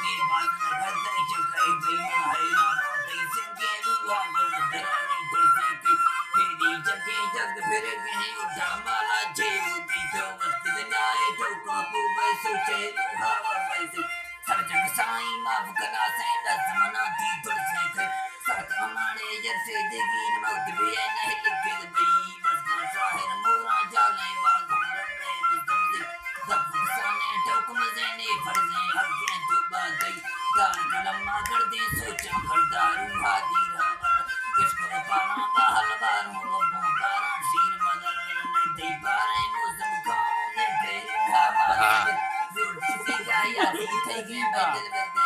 के बाद नगर दई चुकाई गई है रामा दई संगे रुआ कर दरानी तुलसी की तेरी जगे जग फिर गए उठा माला जे उठी तो वक्त दिनाए तो काबू में सोचे हवा वैसे सर जग साईं माफ करा से दसमना थी तुलसी के साथ हमारे जैसे देगी मौत भी है नहीं लिखे बई बस का शाहिर मोरा जाले बाग रंगे मुस्तम से दफ साने ठोक मजेने फर्जे हके तो बादई दार कलमा कर दे सोचा करदारू हादी रावर इसको पारा बहल बारों बब्बों पारा शीर मदर ने दे पारे मुसम खाओ ने तेरी हवा जुड़ चुकी गाया थी थे के बदल बदल